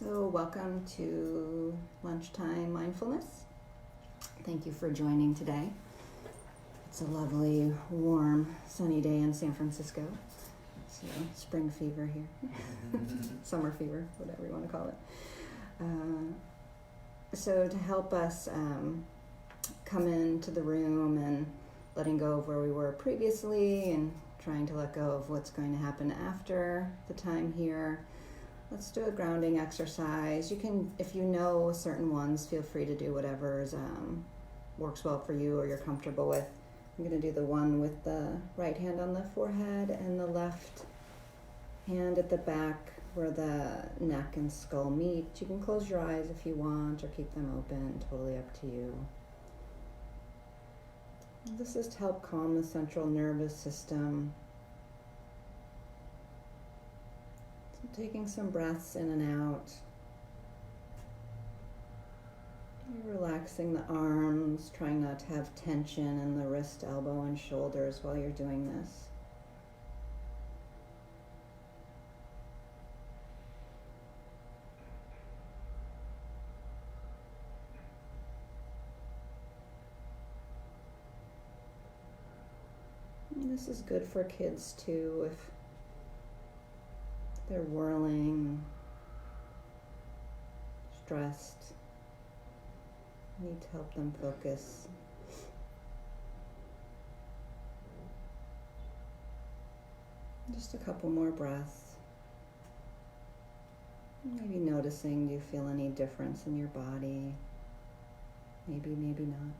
So welcome to Lunchtime Mindfulness. Thank you for joining today. It's a lovely, warm, sunny day in San Francisco. So spring fever here, summer fever, whatever you want to call it. So to help us come into the room and letting go of where we were previously and trying to let go of what's going to happen after the time here, let's do a grounding exercise. You can, if you know certain ones, feel free to do whatever works well for you or you're comfortable with. I'm going to do the one with the right hand on the forehead and the left hand at the back where the neck and skull meet. You can close your eyes if you want or keep them open, totally up to you. This is to help calm the central nervous system. Taking some breaths in and out. You're relaxing the arms, trying not to have tension in the wrist, elbow, and shoulders while you're doing this. And this is good for kids too, if they're whirling, stressed. Need to help them focus. Just a couple more breaths. Maybe noticing, do you feel any difference in your body? Maybe, maybe not.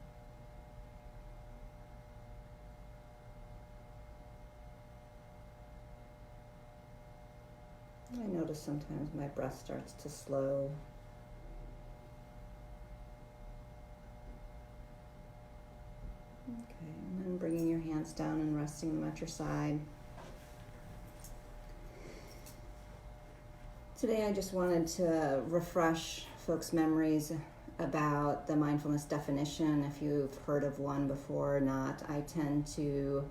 I notice sometimes my breath starts to slow. Okay, and then bringing your hands down and resting them at your side. Today I just wanted to refresh folks' memories about the mindfulness definition. If you've heard of one before or not, I tend to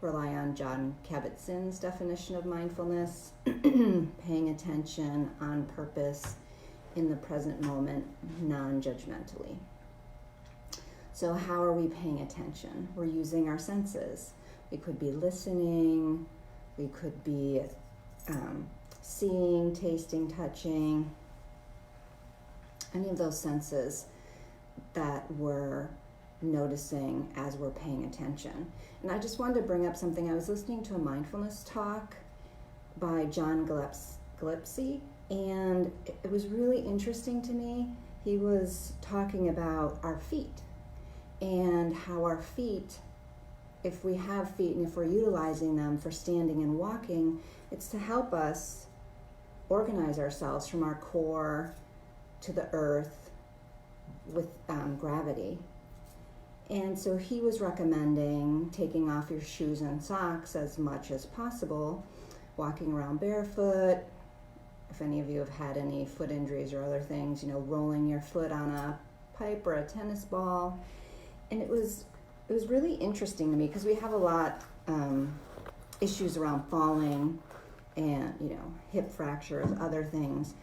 rely on John Kabat-Zinn's definition of mindfulness, paying attention on purpose in the present moment, non-judgmentally. So how are we paying attention? We're using our senses. We could be listening, we could be seeing, tasting, touching, any of those senses that we're noticing as we're paying attention. And I just wanted to bring up something. I was listening to a mindfulness talk by John Gillespie, and it was really interesting to me. He was talking about our feet and how our feet, if we have feet and if we're utilizing them for standing and walking, it's to help us organize ourselves from our core to the earth with gravity. And so he was recommending taking off your shoes and socks as much as possible, walking around barefoot. If any of you have had any foot injuries or other things, rolling your foot on a pipe or a tennis ball. And it was really interesting to me because we have a lot issues around falling and, hip fractures, other things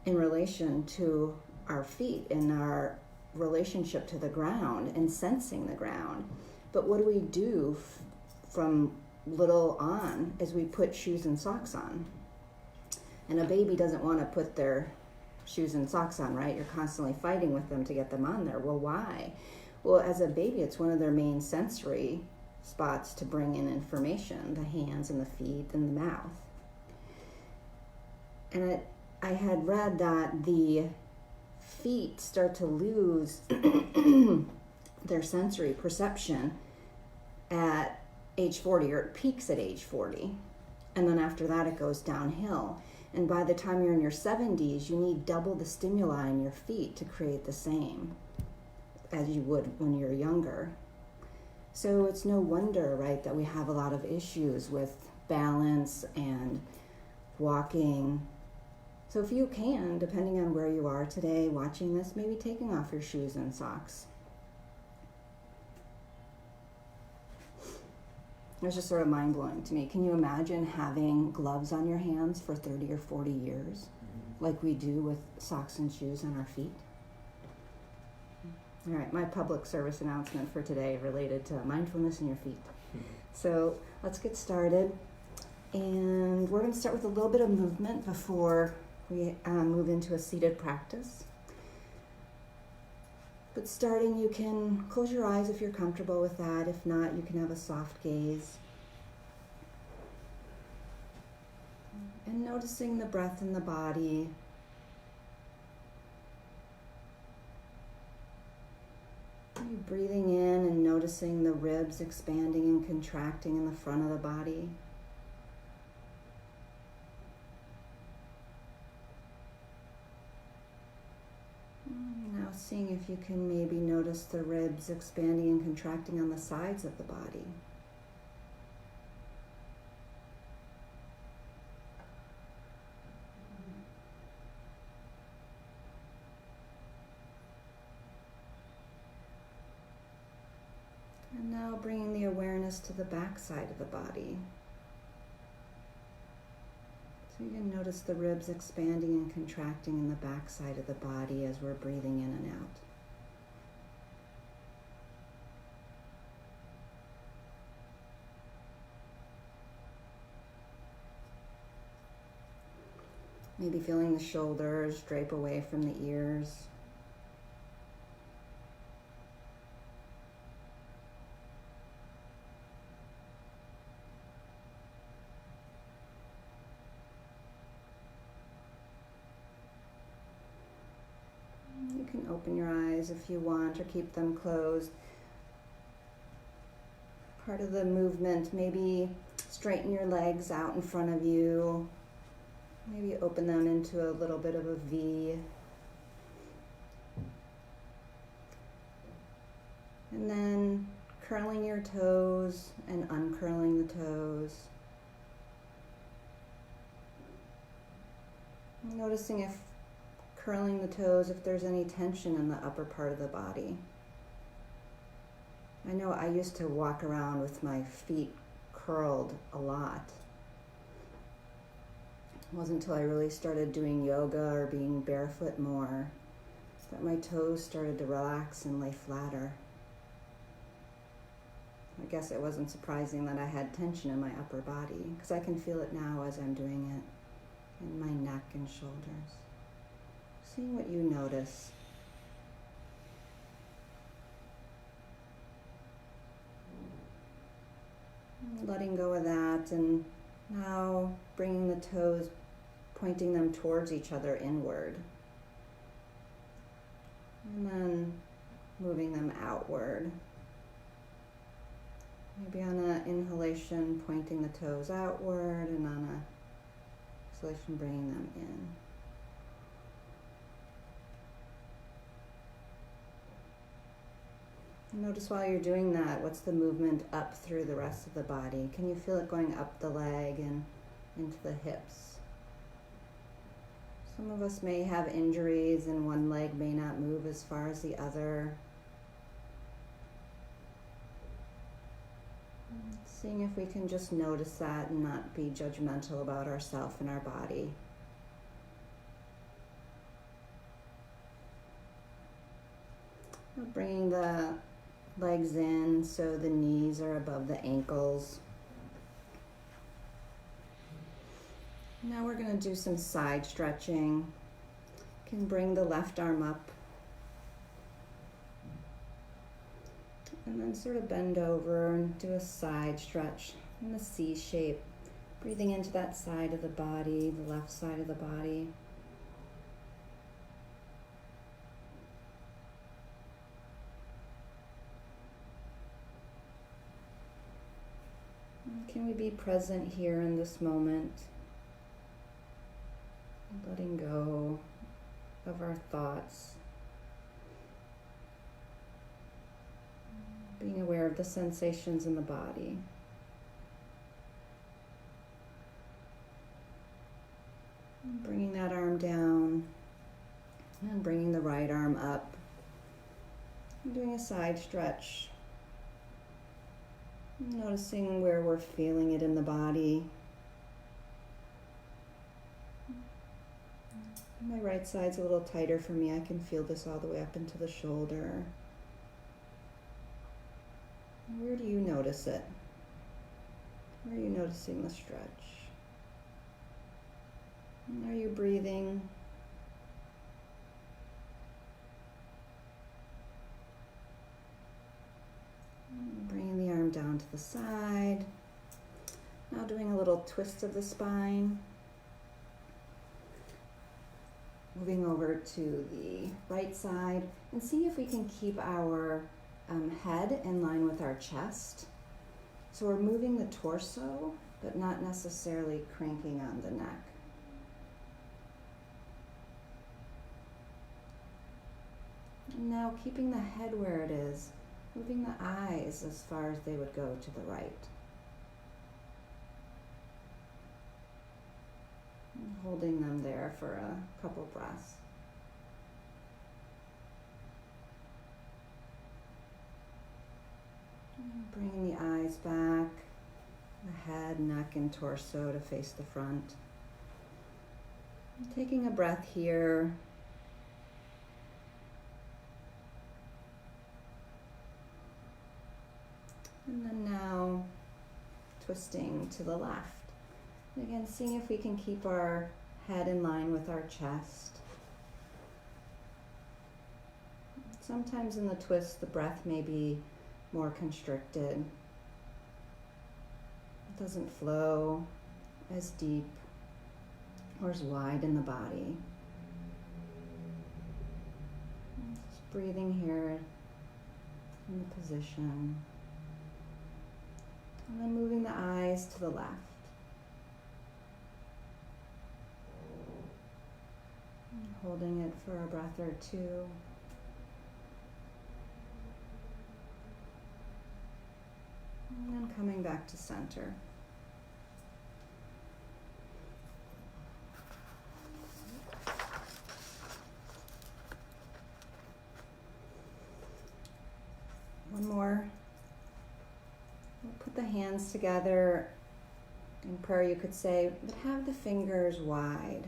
in relation to our feet and our relationship to the ground and sensing the ground. But what do we do from little on as we put shoes and socks on? And a baby doesn't want to put their shoes and socks on, right? You're constantly fighting with them to get them on there. Well, why? Well, as a baby, it's one of their main sensory spots to bring in information, the hands and the feet and the mouth. And I had read that the feet start to lose their sensory perception at age 40, or it peaks at age 40. And then after that, it goes downhill. And by the time you're in your 70s, you need double the stimuli in your feet to create the same as you would when you're younger. So it's no wonder, right, that we have a lot of issues with balance and walking. So if you can, depending on where you are today watching this, maybe taking off your shoes and socks. It was just sort of mind-blowing to me. Can you imagine having gloves on your hands for 30 or 40 years? like we do with socks and shoes on our feet. All right, my public service announcement for today related to mindfulness in your feet. So let's get started. And we're going to start with a little bit of movement before we move into a seated practice. But starting, you can close your eyes if you're comfortable with that. If not, you can have a soft gaze. And noticing the breath in the body. You're breathing in and noticing the ribs expanding and contracting in the front of the body. Now seeing if you can maybe notice the ribs expanding and contracting on the sides of the body. And now bringing the awareness to the back side of the body. So you can notice the ribs expanding and contracting in the back side of the body as we're breathing in and out. Maybe feeling the shoulders drape away from the ears. You can open your eyes if you want or keep them closed. Part of the movement, maybe straighten your legs out in front of you. Maybe open them into a little bit of a V. And then curling your toes and uncurling the toes. Noticing if curling the toes, if there's any tension in the upper part of the body. I know I used to walk around with my feet curled a lot. It wasn't until I really started doing yoga or being barefoot more that my toes started to relax and lay flatter. I guess it wasn't surprising that I had tension in my upper body, because I can feel it now as I'm doing it in my neck and shoulders. Seeing what you notice. Letting go of that, and now bringing the toes, pointing them towards each other inward. And then moving them outward. Maybe on an inhalation, pointing the toes outward, and on an exhalation, bringing them in. Notice while you're doing that, what's the movement up through the rest of the body? Can you feel it going up the leg and into the hips? Some of us may have injuries and one leg may not move as far as the other. Seeing if we can just notice that and not be judgmental about ourselves and our body. Bringing the legs in so the knees are above the ankles. Now we're going to do some side stretching. You can bring the left arm up and then sort of bend over and do a side stretch in the C shape. Breathing into that side of the body, the left side of the body. Can we be present here in this moment? Letting go of our thoughts. Being aware of the sensations in the body. Bringing that arm down and bringing the right arm up. And doing a side stretch. Noticing where we're feeling it in the body. My right side's a little tighter for me. I can feel this all the way up into the shoulder. Where do you notice it? Where are you noticing the stretch? And are you breathing? Bringing the arm down to the side. Now doing a little twist of the spine. Moving over to the right side and see if we can keep our head in line with our chest. So we're moving the torso, but not necessarily cranking on the neck. And now keeping the head where it is, moving the eyes as far as they would go to the right. And holding them there for a couple breaths. And bringing the eyes back, the head, neck, and torso to face the front. And taking a breath here. And then now twisting to the left. And again, seeing if we can keep our head in line with our chest. Sometimes in the twist, the breath may be more constricted. It doesn't flow as deep or as wide in the body. Just breathing here in the position. And then moving the eyes to the left. And holding it for a breath or two. And then coming back to center. One more. We'll put the hands together. In prayer you could say, but have the fingers wide.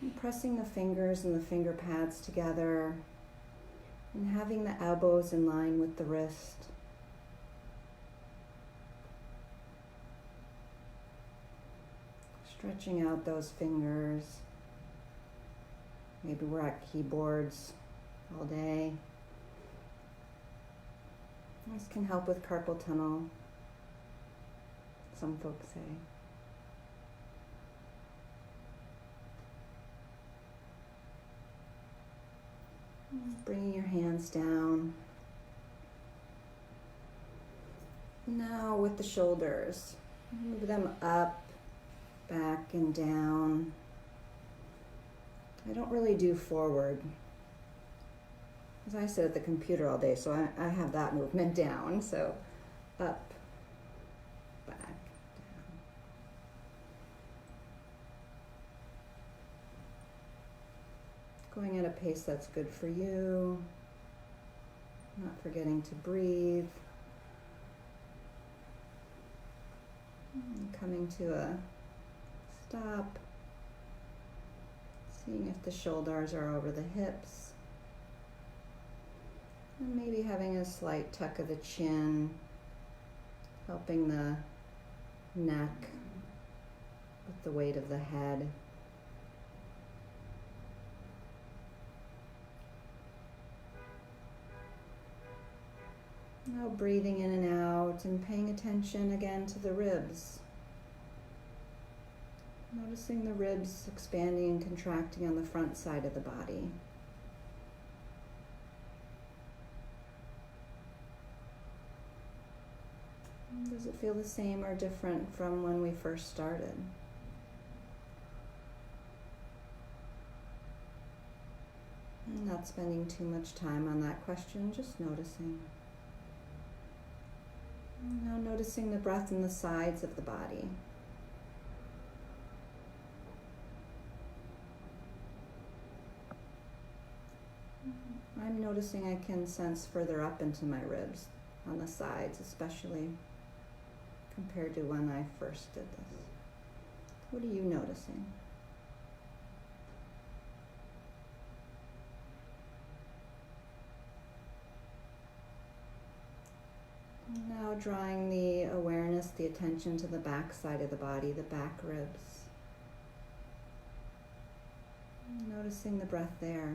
And pressing the fingers and the finger pads together and having the elbows in line with the wrist. Stretching out those fingers. Maybe we're at keyboards all day. This can help with carpal tunnel, some folks say. Bringing your hands down. Now with the shoulders, move them up, back, and down. I don't really do forward. As I sit at the computer all day, so I have that movement down. So up, back, down. Going at a pace that's good for you. Not forgetting to breathe. And coming to a stop. Seeing if the shoulders are over the hips. And maybe having a slight tuck of the chin, helping the neck with the weight of the head. Now breathing in and out and paying attention again to the ribs. Noticing the ribs expanding and contracting on the front side of the body. Does it feel the same or different from when we first started? I'm not spending too much time on that question, just noticing. Now noticing the breath in the sides of the body. I'm noticing I can sense further up into my ribs on the sides, especially compared to when I first did this. What are you noticing? drawing the awareness, the attention to the back side of the body, the back ribs. Noticing the breath there.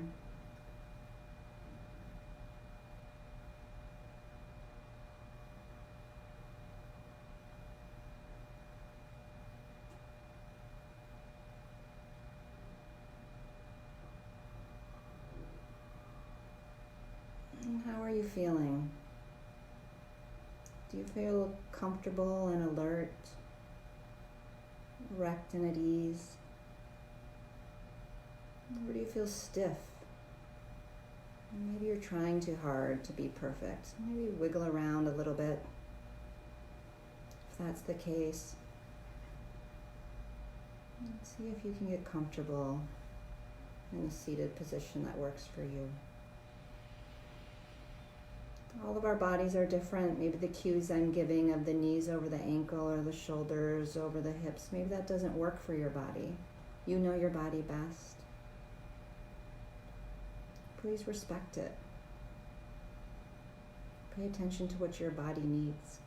And how are you feeling? Do you feel comfortable and alert, erect and at ease? Or do you feel stiff? Maybe you're trying too hard to be perfect. Maybe wiggle around a little bit. If that's the case, let's see if you can get comfortable in a seated position that works for you. All of our bodies are different. Maybe the cues I'm giving of the knees over the ankle or the shoulders over the hips, maybe that doesn't work for your body. You know your body best. Please respect it. Pay attention to what your body needs.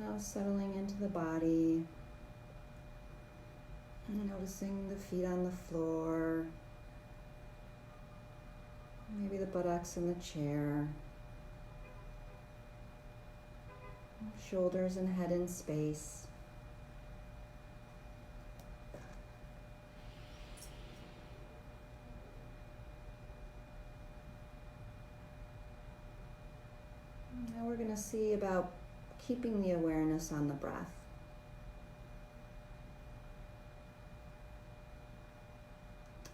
Now settling into the body, noticing the feet on the floor, maybe the buttocks in the chair, shoulders and head in space. Now we're going to see about keeping the awareness on the breath.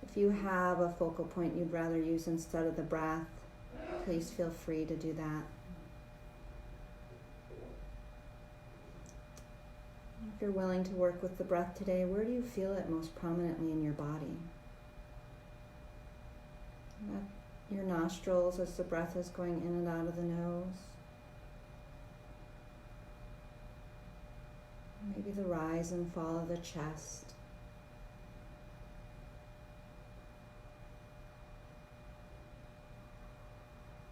If you have a focal point you'd rather use instead of the breath, please feel free to do that. If you're willing to work with the breath today, where do you feel it most prominently in your body? Your nostrils as the breath is going in and out of the nose. Maybe the rise and fall of the chest.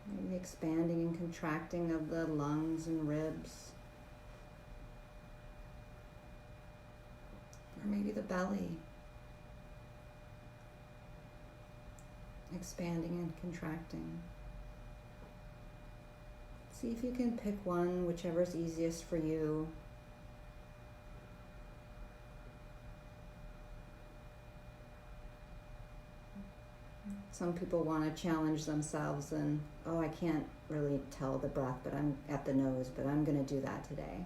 Maybe the expanding and contracting of the lungs and ribs. Or maybe the belly. Expanding and contracting. See if you can pick one, whichever's easiest for you. Some people want to challenge themselves and, oh, I can't really tell the breath, but I'm at the nose, but I'm going to do that today.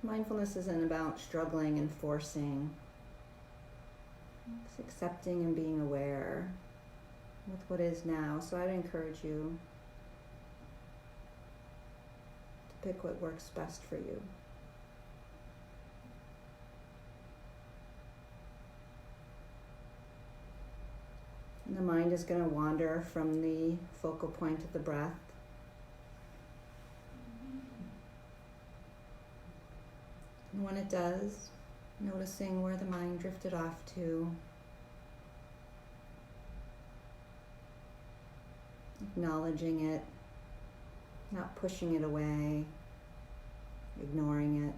Mindfulness isn't about struggling and forcing. It's accepting and being aware with what is now. So I'd encourage you to pick what works best for you. And the mind is going to wander from the focal point of the breath. And when it does, noticing where the mind drifted off to, acknowledging it, not pushing it away, ignoring it.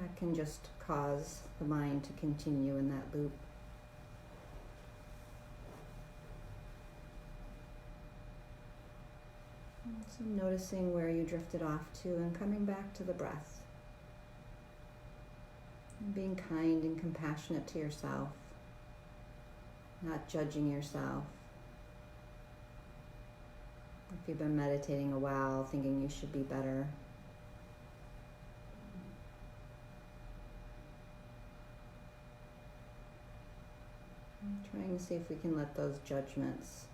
That can just cause the mind to continue in that loop. So noticing where you drifted off to and coming back to the breath. And being kind and compassionate to yourself, not judging yourself. If you've been meditating a while, thinking you should be better. Trying to see if we can let those judgments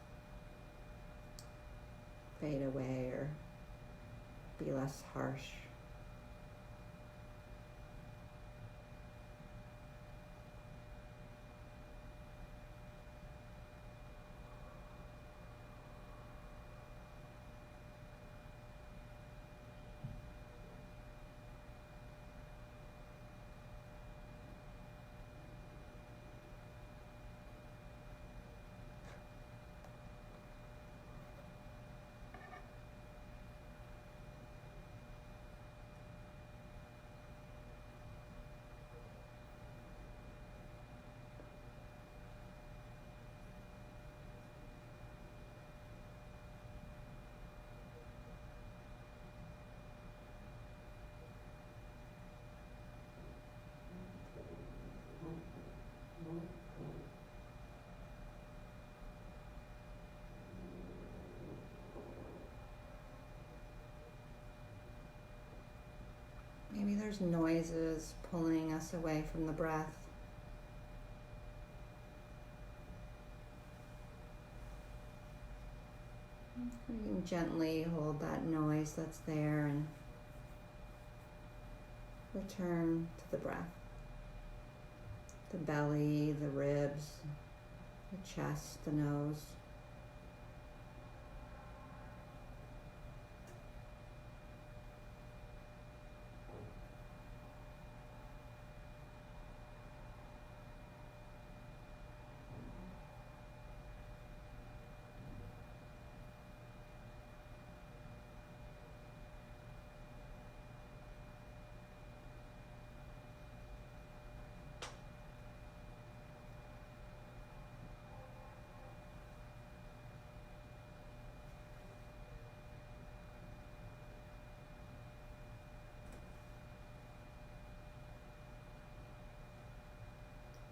fade away or be less harsh. there's noises pulling us away from the breath. You can gently hold that noise that's there and return to the breath. The belly, the ribs, the chest, the nose.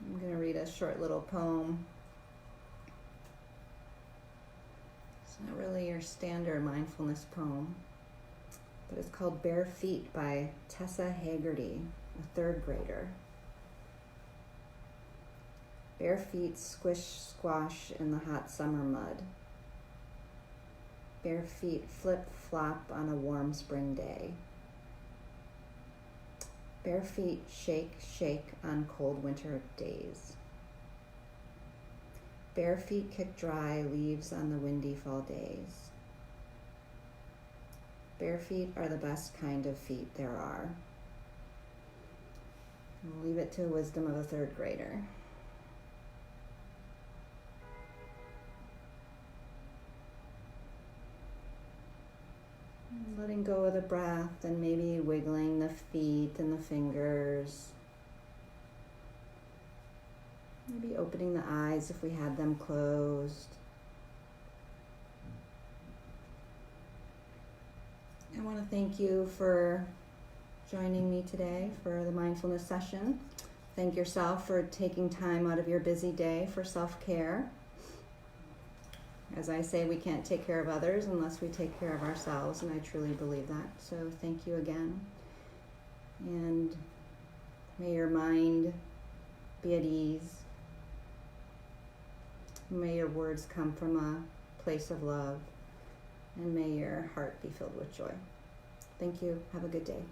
I'm going to read a short little poem. It's not really your standard mindfulness poem, but it's called Bare Feet by Tessa Haggerty, a 3rd grader. Bare feet squish squash in the hot summer mud. Bare feet flip flop on a warm spring day. Bare feet shake shake on cold winter days. Bare feet kick dry leaves on the windy fall days. Bare feet are the best kind of feet there are. We'll leave it to the wisdom of a 3rd grader. Letting go of the breath and maybe wiggling the feet and the fingers. Maybe opening the eyes if we had them closed. I want to thank you for joining me today for the mindfulness session. Thank yourself for taking time out of your busy day for self-care. As I say, we can't take care of others unless we take care of ourselves, and I truly believe that. So thank you again. And may your mind be at ease. May your words come from a place of love, and may your heart be filled with joy. Thank you. Have a good day.